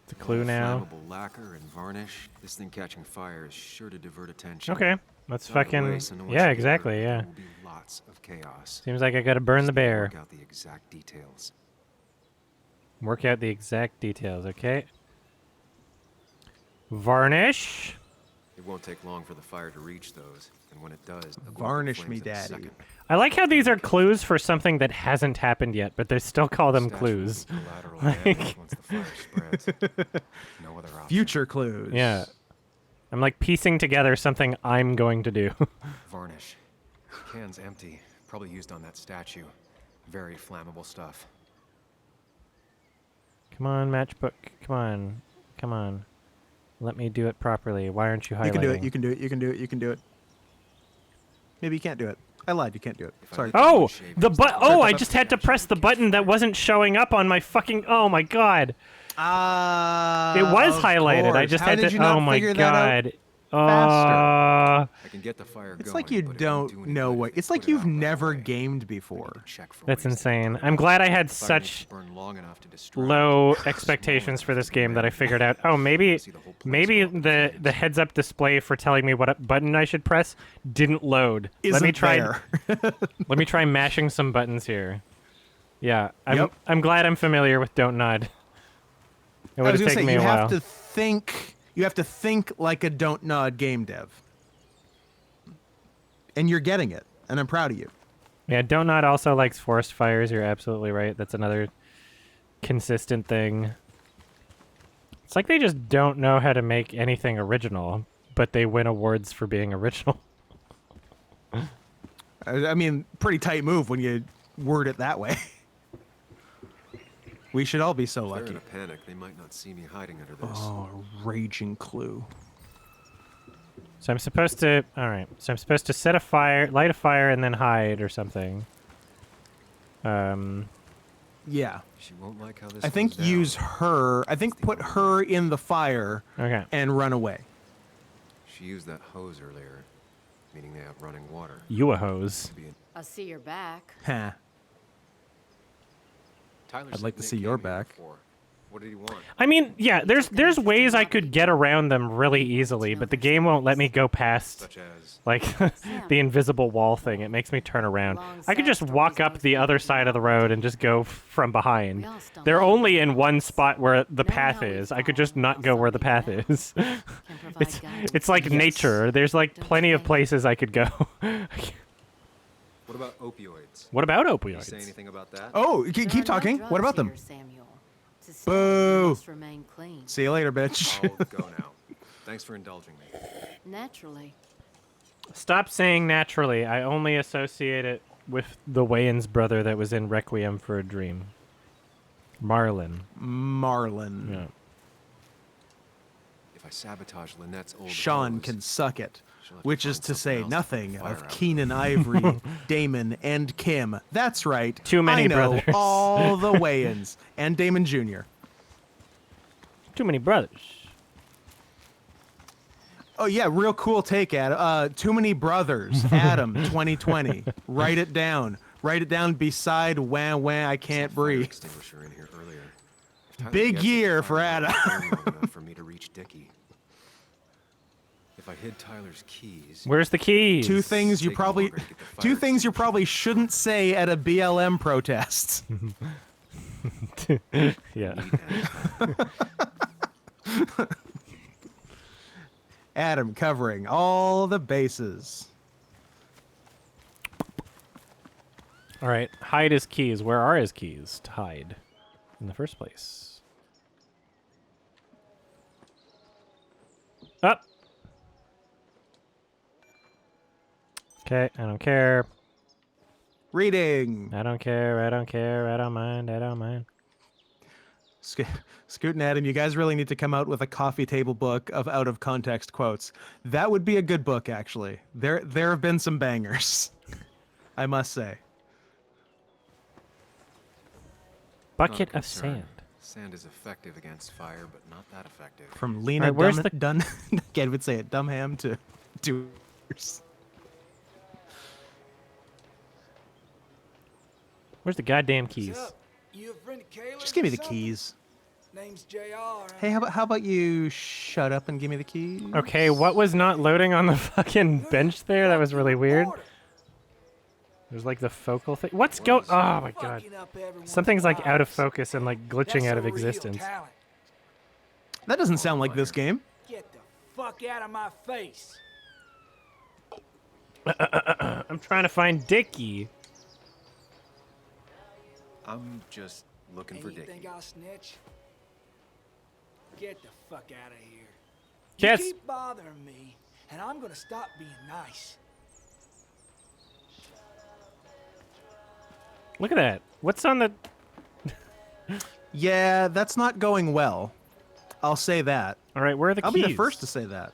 It's a clue now. Flammable lacquer and varnish. This thing catching fire is sure to divert attention. Okay. Let's It's out of the way, fucking... so no one Yeah, should hear, exactly, but yeah. There will be lots of chaos. Seems like I gotta burn the Just need to bear. Work out the exact details. Work out the exact details, okay? Varnish. It won't take long for the fire to reach those, and when it does, they'll go up in Varnish flames me, in a daddy. second. I like how these are clues for something that hasn't happened yet, but they still call them Statue will be clues. collateral Like- damage once the fire spreads. No other option. Future clues. Yeah. I'm like piecing together something I'm going to do. Varnish. Can's empty. Probably used on that statue. Very flammable stuff. Come on, matchbook. Come on. Come on. Let me do it properly. Why aren't you highlighting? You can do it. You can do it. You can do it. You can do it. Maybe you can't do it. I lied. You can't do it. Sorry. Oh, the Oh, I just had to press the button that wasn't showing up on my fucking. Oh my god. It was Of highlighted. I course. just How had did to. you not Oh my figure that out god. I can get the fire It's going, like you but it won't do don't any know good what. if they It's like put it you've out right never away. gamed We need before. to check for That's ways to insane. burn it I'm out. glad I had The fire needs such to burn long enough to distract low small expectations enough for this to game that I burn. figured out. Oh, maybe See the whole place maybe go up in the flames. heads-up display for telling me what button I should press didn't load. Let me Isn't try. there. Let me try mashing some buttons here. Yeah, Yep. I'm glad I'm familiar with Don't Nod. It I would was have gonna taken say me you a while. have to think. You have to think like a Don't Nod game dev, and you're getting it. And I'm proud of you. Yeah, Don't Nod also likes forest fires. You're absolutely right. That's another consistent thing. It's like they just don't know how to make anything original, but they win awards for being original. I mean, pretty tight move when you word it that way. We should all be so If they're lucky. in a panic, they might not see me hiding under this. Oh, raging clue. So I'm supposed to. All right. So I'm supposed to set a fire, light a fire, and then hide or something. Yeah. She won't like how this I think goes down. use her. I think put her in the fire Okay. and run away. She used that hose earlier, meaning they have running water. You a hose. Be an- I see your back. Huh. Tyler I'd said like to Nick see your came here back. before. What did he want? I mean, yeah. There's ways I could get around them really easily, but the game won't let me go past Such as like the invisible wall thing. It makes me turn around. I could just walk up the other side of the road and just go from behind. They're only in one spot where the path is. I could just not go where the path is. It's like nature. There's like plenty of places I could go. what about opioids? What about Did you say opioids? anything about that? Oh, There keep are no talking. What drugs about them? here, Samuel. To stay, Boo. you must remain clean. See you later, bitch. I'll go now. Thanks for indulging me. Naturally. Stop saying naturally. I only associate it with the Wayans brother that was in Requiem for a Dream. Marlon. Marlon. Yeah. If I sabotage Lynette's old Sean hose, can suck it. she'll have to Which is find to something say else to put nothing the fire of out. Keenan Ivory, Damon, and Kim. That's right. Too many I know brothers. all the Wayans and Damon Jr. Too many brothers. Oh yeah, real cool take, Adam. Too many brothers. Adam, 2020. Write it down. Write it down beside wah wah. I can't Saw a fire breathe. extinguisher in here earlier. If Tyler Big gets it, the year fire for won't Adam. burn long enough for me to reach Dickie. If I hid Tyler's keys, Where's the keys? Two things you Taking probably, longer to get the two fire things you probably shouldn't say at a BLM protest. Yeah. Adam covering all the bases. All right. Hide his keys. Where are his keys to hide in the first place? Up. Okay. I don't care. Reading. I don't care. I don't care. I don't mind. I don't mind. Scoot and Adam, you guys really need to come out with a coffee table book of out of context quotes. That would be a good book, actually. There have been some bangers, I must say. not a Bucket of concern. sand. Sand is effective against fire, but not that effective. From Lena Alright, where's Dun, again would say it, Dumbham to Doers. Where's the goddamn keys? Up. You a friend of Kayla's Just give me or the something? keys. Name's JR. Hey, how about you shut up and give me the keys? Okay, what was not loading on the fucking bench there? That was really weird. There's like the focal thing. What's go? Oh my god. Something's like out of focus and like glitching out of existence. That doesn't sound like this game. Get the fuck out of my face. I'm trying to find Dickie. I'm just looking for And you Dickie. think I'll snitch? Get the fuck out of here. Yes. You keep bothering me, and I'm gonna stop being nice. Look at that. What's on the... Yeah, that's not going well. I'll say that. All right, where are the I'll keys? be the first to say that.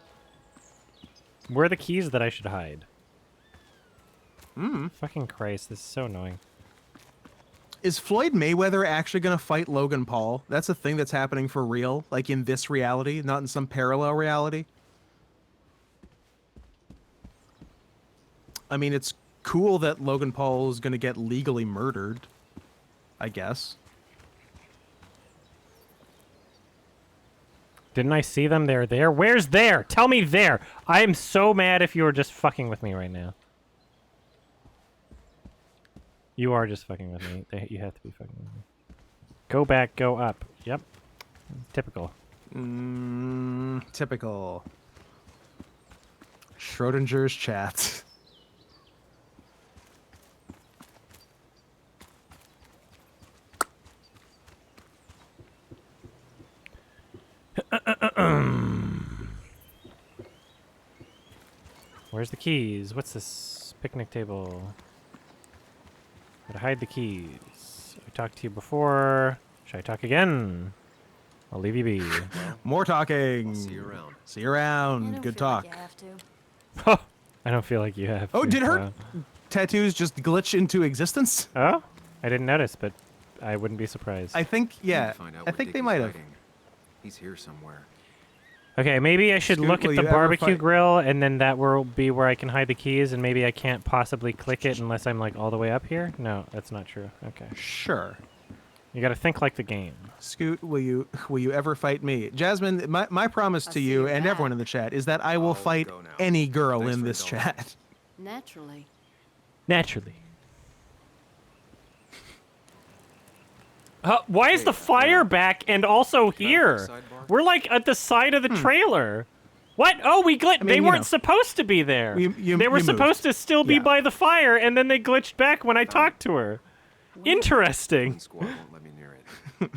Where are the keys that I should hide? Fucking Christ, this is so annoying. Is Floyd Mayweather actually going to fight Logan Paul? That's a thing that's happening for real, like in this reality, not in some parallel reality. I mean, it's cool that Logan Paul is going to get legally murdered, I guess. Didn't I see them? They're there. Where's there? Tell me there. I am so mad if you were just fucking with me right now. You are just fucking with me. You have to be fucking with me. Go back, go up. Yep. Typical. Typical. Schrodinger's chat. Where's the keys? What's this picnic table? Gotta hide the keys. I talked to you before. Should I talk again? I'll leave you be. More talking. I'll see you around. See you I around. don't Good feel talk. like you have to. Oh, I don't feel like you have. Oh, to. did her Wow. tattoos just glitch into existence? Oh, I didn't notice, but I wouldn't be surprised. I think, Need to yeah. find out I where think they Dickie's might have. hiding. He's here somewhere. Okay, maybe I should Scoot, look will at the you ever barbecue fight- grill, and then that will be where I can hide the keys, and maybe I can't possibly click it unless I'm like all the way up here. No, that's not true. Okay, Sure. you got to think like the game. Scoot, will you ever fight me? Jasmine, my promise I to see you your and back. everyone in the chat is that I will I'll fight go now. any girl Thanks in for this indulging. chat. Naturally. Naturally. Why is the fire back and also Can I have a here? sidebar? We're like at the side of the trailer. What? Oh, we glitched. I mean, They you weren't know. supposed to be there. You they were moved. supposed to still be Yeah. by the fire, and then they glitched back when I talked to her. Interesting. Police squad won't let me near it.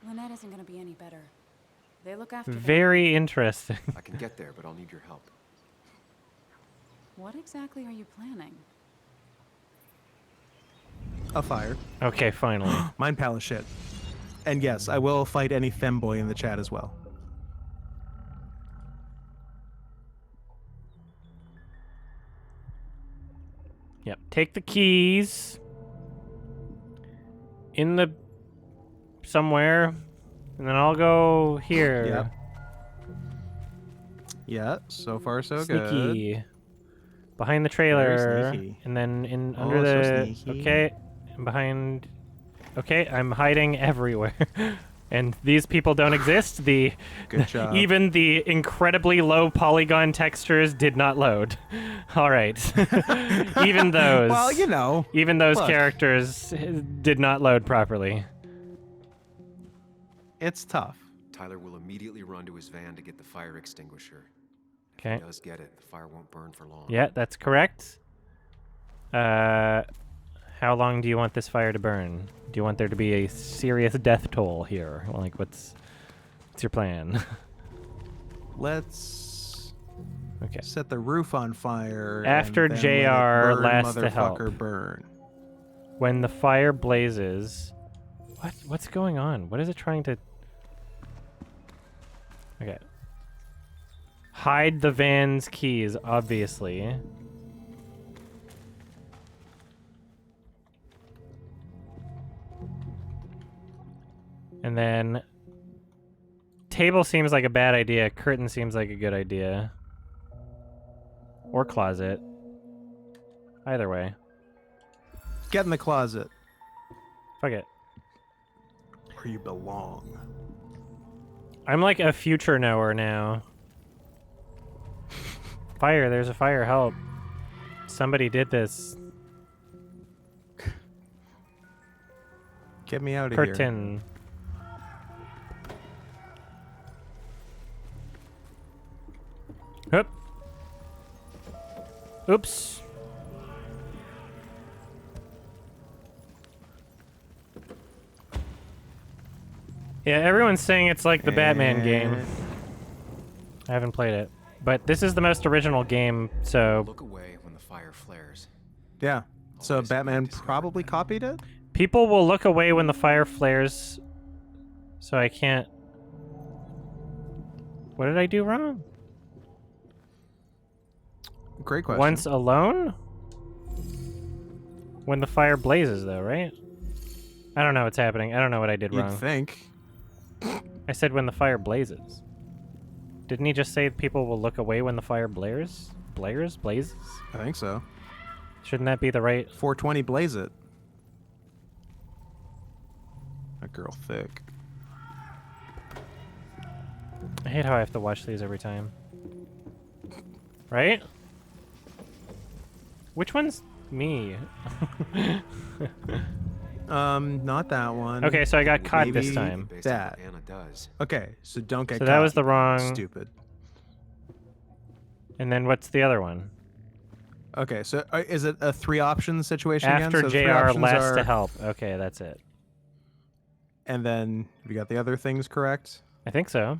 Lynette isn't gonna be any better. They look after them. Very interesting. I can get there, but I'll need your help. What exactly are you planning? A fire. Okay, finally. Mind palace shit. And yes, I will fight any femboy in the chat as well. Yep. Take the keys. In the... somewhere. And then I'll go here. Yep. Yeah, so far so good. Sneaky. Behind the trailer. sneaky. And then in Oh, under so the... sneaky. Okay. And behind... Okay, I'm hiding everywhere. And these people don't exist. The Good job. Even the incredibly low polygon textures did not load. All right. Even those. Well, you know. Even those look. characters did not load properly. It's tough. Tyler will immediately run to his van to get the fire extinguisher. If Okay. he does get it, the fire won't burn for long. Yeah, that's correct. How long do you want this fire to burn? Do you want there to be a serious death toll here? Like, what's your plan? Let's Okay. set the roof on fire. After and then let it JR burn, lasts to help. motherfucker, burn. When the fire blazes... What's going on? What is it trying to... Okay. Hide the van's keys, obviously. And then... Table seems like a bad idea. Curtain seems like a good idea. Or closet. Either way. Get in the closet. Fuck it. where you belong. I'm like a future knower now. Fire, there's a fire, help. Somebody did this. Get me out of here. Curtain. Hup. Oops. Yeah, everyone's saying it's like the Batman game. I haven't played it. But this is the most original game, so... Look away when the fire flares. Yeah. So Always Batman discovered probably that. copied it? People will look away when the fire flares, so I can't... What did I do wrong? Great question. Once alone? When the fire blazes, though, right? I don't know what's happening. I don't know what I did You'd wrong. think. I said when the fire blazes. Didn't he just say people will look away when the fire blares? Blazes? I think so. Shouldn't that be the right... 420 blaze it. That girl thick. I hate how I have to watch these every time. Right? Which one's me? Not that one. Okay, so I got caught this Maybe time. Based on that. what Anna does. Okay, so don't get So caught. that was the wrong... Stupid. And then what's the other one? Okay, so is it a 3-option situation After again? So the 3 JR options last are, to help. Okay, that's it. And then we got the other things correct? I think so.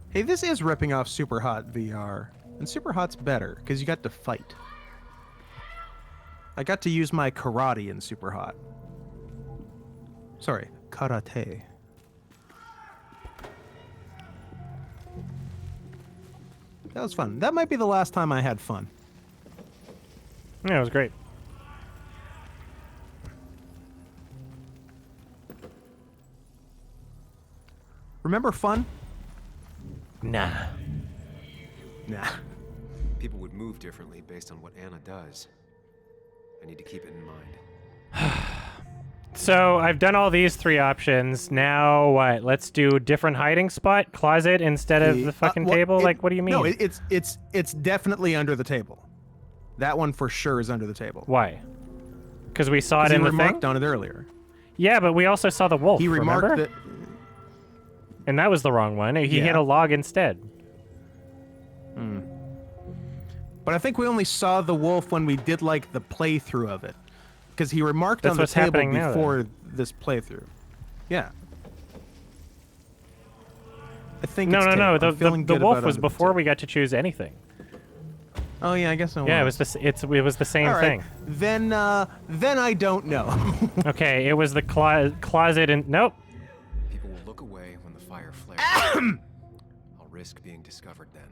Hey, this is ripping off Super Hot VR. And Super Hot's better, because you got to fight. I got to use my karate in Super Hot. Sorry, karate. That was fun. That might be the last time I had fun. Yeah, it was great. Remember fun? Nah. Nah. People would move differently based on what Anna does. I need to keep it in mind. So I've done all these 3 options. Now what? Let's do different hiding spot, closet instead of the fucking well, table. Like, what do you mean? No, it's definitely under the table. That one for sure is under the table. Why? Because we saw it He in the remarked thing. on it earlier. Yeah, but we also saw the wolf. He remarked remember? that. And that was the wrong one. He hit Yeah. a log instead. But I think we only saw the wolf when we did like the playthrough of it, because he remarked That's on the what's table happening now, before this playthrough. Yeah. I think. No, it's no, no. table. I'm feeling The good wolf about was under the before table. we got to choose anything. Oh yeah, I guess I Yeah, it was it was the same All right. thing. Then I don't know. Okay, it was the closet and nope. People will look away when the fire flares. I'll risk being discovered then.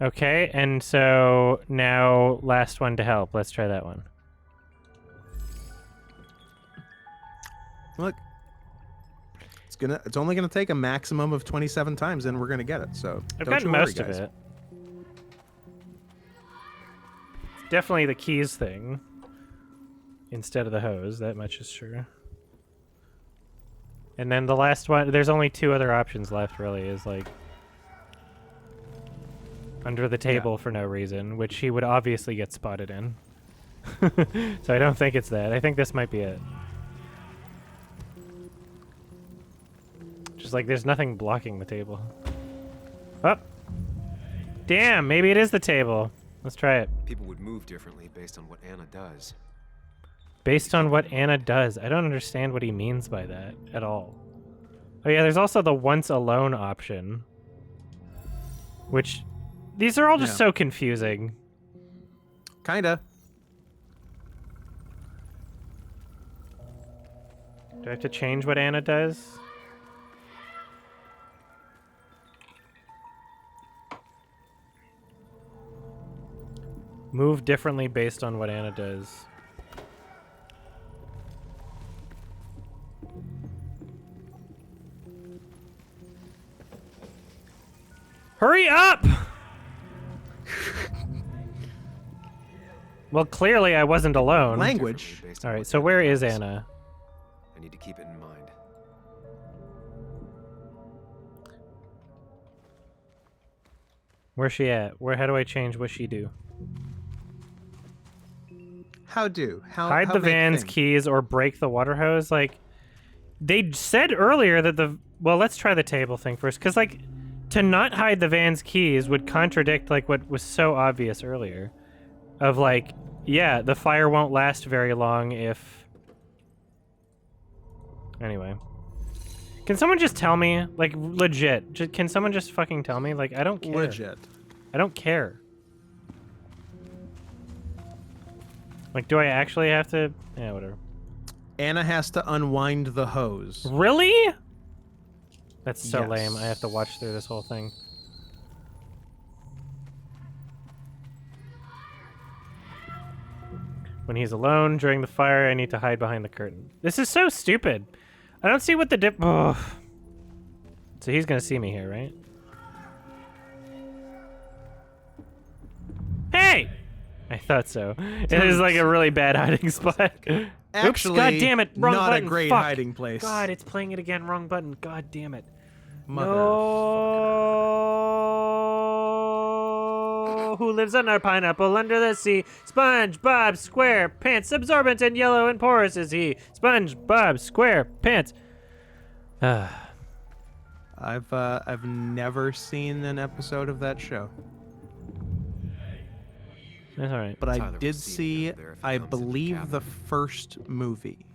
Okay, and so now last one to help. Let's try that one. Look, it's only gonna take a maximum of 27 times, and we're gonna get it. So I've don't gotten you worry, most of guys. it. It's definitely the keys thing instead of the hose. That much is sure. And then the last one, there's only 2 other options left, really, is like under the table for no reason, which he would obviously get spotted in. So I don't think it's that. I think this might be it. Just like there's nothing blocking the table. Oh! Damn, maybe it is the table. Let's try it. People would move differently based on what Anna does. Based on what Anna does. I don't understand what he means by that at all. Oh yeah, there's also the once alone option. Which, these are all just so confusing. Kinda. Do I have to change what Anna does? Move differently based on what Anna does. Hurry up! Well, clearly I wasn't alone. Language. Differently based on All right, what so Anna where is does. Anna? I need to keep it in mind. Where's she at? How do I change what she do? How Hide how the make van's things. keys or break the water hose. Like, they said earlier that well, let's try the table thing first, because like, to not hide the van's keys would contradict like what was so obvious earlier, of like, yeah, the fire won't last very long if. Anyway, can someone just tell me, like, legit? Can someone just fucking tell me? Like, I don't care. Legit. I don't care. Like, do I actually have to? Yeah, whatever. Anna has to unwind the hose. Really? That's so Yes. lame. I have to watch through this whole thing. When he's alone during the fire, I need to hide behind the curtain. This is so stupid. I don't see what the dip. Ugh. So he's gonna see me here, right? Hey! I thought so. It is like a really bad hiding spot. Actually, Oops, god damn it, wrong not button. a great Fuck. hiding place. God, it's playing it again, wrong button. God damn it. Motherfucker. No. Who lives on our pineapple under the sea? SpongeBob SquarePants, absorbent and yellow and porous is he. SpongeBob SquarePants. I've never seen an episode of that show. That's all right. But I Tyler will did see see, it there if he I comes into believe, cabin. the first movie.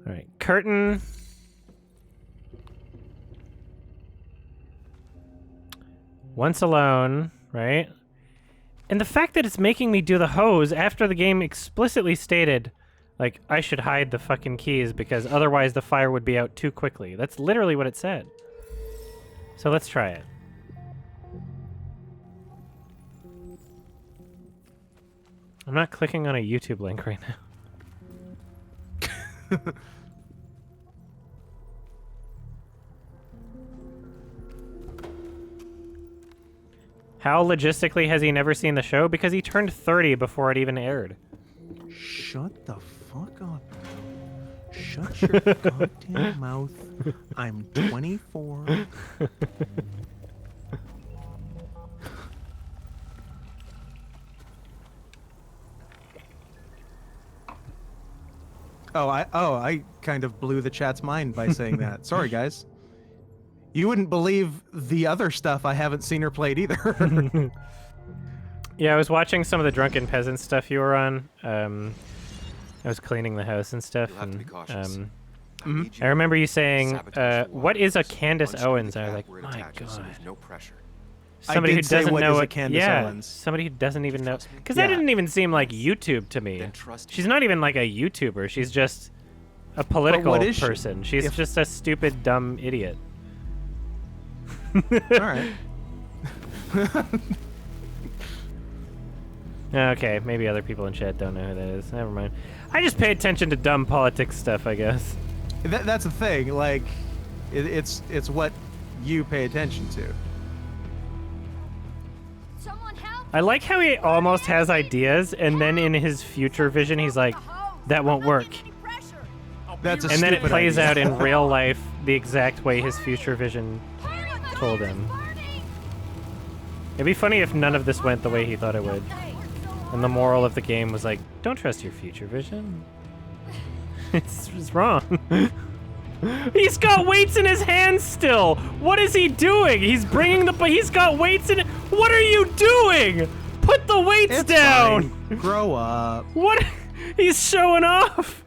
All right. Curtain. Once alone, right? And the fact that it's making me do the hose after the game explicitly stated, like, I should hide the fucking keys because otherwise the fire would be out too quickly. That's literally what it said. So let's try it. I'm not clicking on a YouTube link right now. How logistically has he never seen the show? Because he turned 30 before it even aired. Shut the fuck up. Shut your goddamn mouth. I'm 24. I kind of blew the chat's mind by saying that. Sorry, guys. You wouldn't believe the other stuff I haven't seen or played either. Yeah, I was watching some of the Drunken Peasant stuff you were on. I was cleaning the house and stuff. You'll have to be And, cautious. I remember you saying, Sabotage the what is a wires. Candace Once you do Owens? the I was cap like, where it my attaches, so god. there's no pressure. Somebody who did say doesn't what know is a what, Candace yeah, Owens. somebody who doesn't even know, Trust me? because that Yeah. didn't even seem like YouTube to me. Then trust She's me. not even like a YouTuber. She's just a political what is she? person. She's If- just a stupid, dumb idiot. All right. Okay, maybe other people in chat don't know who that is. Never mind. I just pay attention to dumb politics stuff, I guess. That's the thing. Like, it's what you pay attention to. Someone help! I like how he almost has ideas, and then in his future vision, he's like, that won't work. That's a And then it stupid plays idea. out in real life the exact way his future vision told him. It'd be funny if none of this went the way he thought it would. And the moral of the game was like, don't trust your future vision. It's wrong. He's got weights in his hands still. What is he doing? He's bringing he's got weights in it. What are you doing? Put the weights It's down. fine. Grow up. What? He's showing off.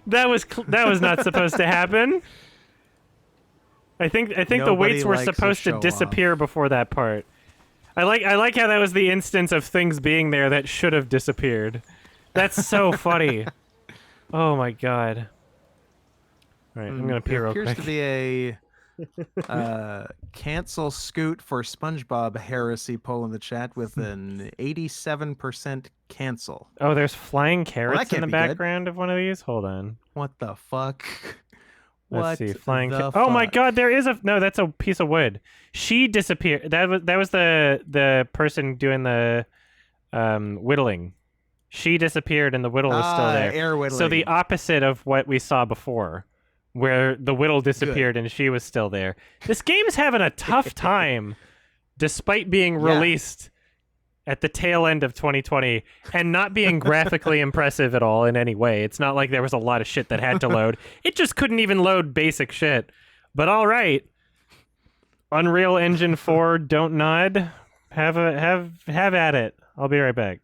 That was not supposed to happen. I think the Nobody weights were likes a supposed to show disappear before that part. I like how that was the instance of things being there that should have disappeared. That's so funny. Oh my god. All right, I'm gonna pee There real appears quick. to be a cancel Scoot for SpongeBob heresy poll in the chat with an 87% cancel. Oh, there's flying carrots in can't the be good. background of one of these. Hold on. What the fuck? Let's see. Flying. the Oh my fuck? god, there is a no. That's a piece of wood. She disappeared. That was the person doing the whittling. She disappeared and the whittle was still there. Air whittling. So the opposite of what we saw before, where the whittle disappeared and she was still there. This game's having a tough time despite being released at the tail end of 2020 and not being graphically impressive at all in any way. It's not like there was a lot of shit that had to load. It just couldn't even load basic shit. But all right, Unreal Engine 4, don't nod. Have at it. I'll be right back.